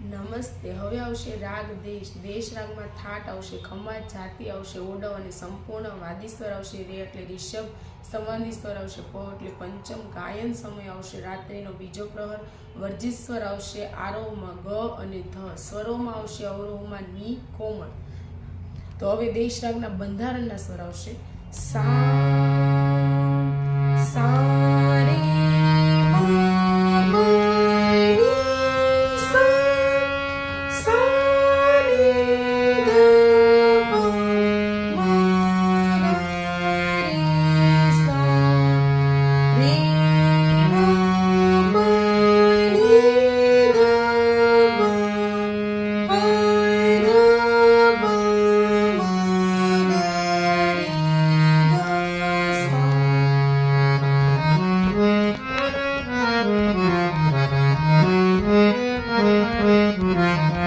નમસ્તે. હવે આવશે રાગ દેશ. દેશ રાગમાં થાટ આવશે, ખમા જાતિ આવશે, ઓડવ અને સંપૂર્ણ. વાદી સ્વર આવશે, રે એટલે રિષભ. સંવાદી સ્વર આવશે, પ એટલે પંચમ. ગાયન સમય આવશે રાત્રિનો બીજો પ્રહર. વર્જિત સ્વર આવશે આરોહમાં ગ અને ધ. સ્વરોમાં આવશે અવરોહમાં ની, કોમળ. તો હવે દેશ રાગના બંધારણના સ્વર આવશે સા સા રે Thank you.